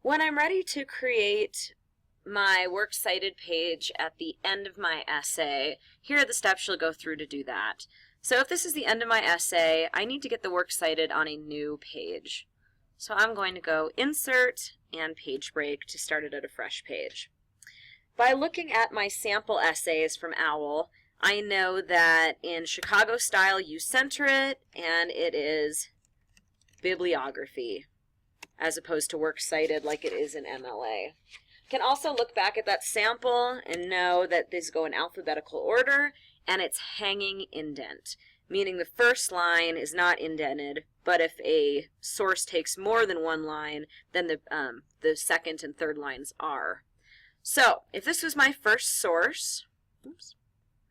When I'm ready to create my works cited page at the end of my essay, here are the steps you'll go through to do that. So if this is the end of my essay, I need to get the works cited on a new page. So I'm going to go Insert and Page Break to start it at a fresh page. By looking at my sample essays from OWL, I know that in Chicago style you center it, and it is bibliography, as opposed to works cited like it is in MLA. You can also look back at that sample and know that these go in alphabetical order, and it's hanging indent, meaning the first line is not indented, but if a source takes more than one line, then the second and third lines are. So if this was my first source, oops,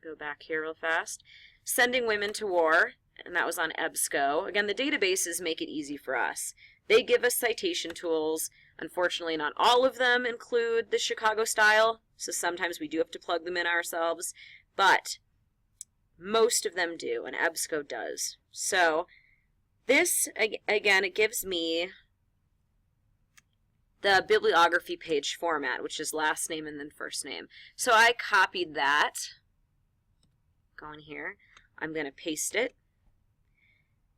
go back here real fast, Sending Women to War, and that was on EBSCO. Again, the databases make it easy for us. They give us citation tools. Unfortunately, not all of them include the Chicago style, so sometimes we do have to plug them in ourselves, but most of them do, and EBSCO does. So this, again, it gives me the bibliography page format, which is last name and then first name. So I copied that. Go in here. I'm going to paste it.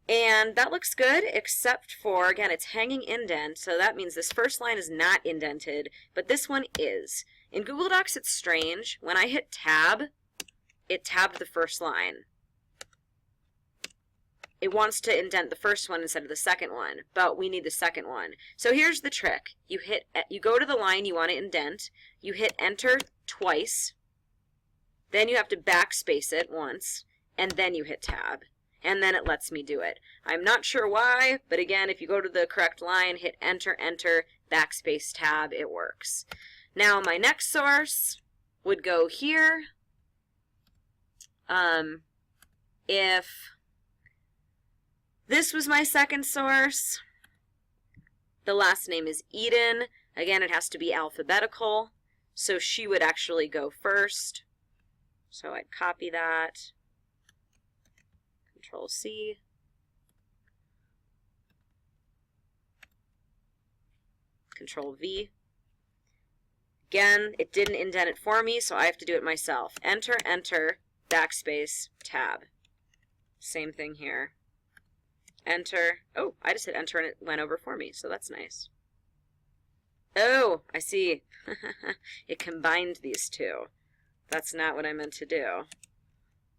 And that looks good, except for, again, it's hanging indent, so that means this first line is not indented, but this one is. In Google Docs, it's strange. When I hit Tab, it tabbed the first line. It wants to indent the first one instead of the second one, but we need the second one. So here's the trick. You go to the line you want to indent, you hit Enter twice, then you have to backspace it once, and then you hit Tab. And then it lets me do it. I'm not sure why, but again, if you go to the correct line, hit Enter, Enter, backspace, Tab, it works. Now my next source would go here. If this was my second source, the last name is Eden. Again, it has to be alphabetical, so she would actually go first. So I'd copy that. Control C. Control V. Again, it didn't indent it for me, so I have to do it myself. Enter, Enter, backspace, Tab. Same thing here. Enter. Oh, I just hit Enter and it went over for me, so that's nice. Oh, I see. It combined these two. That's not what I meant to do.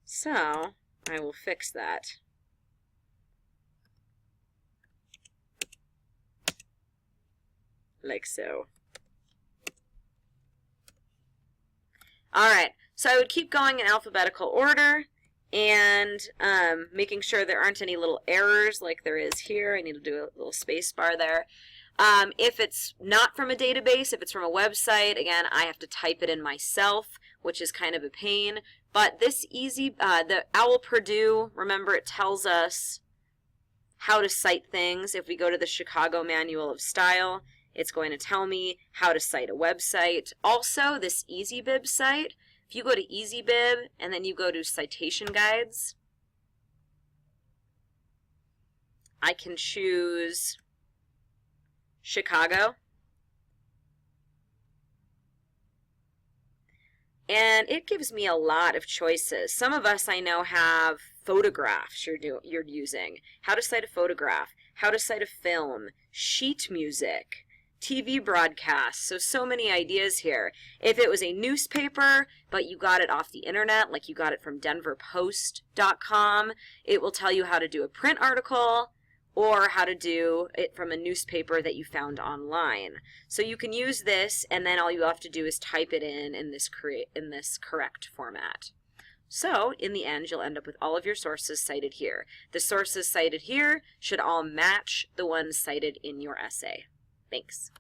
So I will fix that. Like so. Alright, so I would keep going in alphabetical order and making sure there aren't any little errors like there is here. I need to do a little space bar there. If it's not from a database, if it's from a website, again, I have to type it in myself, which is kind of a pain. But this the OWL Purdue, remember, it tells us how to cite things. If we go to the Chicago Manual of Style, it's going to tell me how to cite a website. Also, this EasyBib site, if you go to EasyBib and then you go to Citation Guides, I can choose Chicago. And it gives me a lot of choices. Some of us I know have photographs you're using. How to cite a photograph, how to cite a film, sheet music, TV broadcasts, so many ideas here. If it was a newspaper, but you got it off the internet, like you got it from denverpost.com, it will tell you how to do a print article, or how to do it from a newspaper that you found online. So you can use this, and then all you have to do is type it in this correct format. So in the end, you'll end up with all of your sources cited here. The sources cited here should all match the ones cited in your essay. Thanks.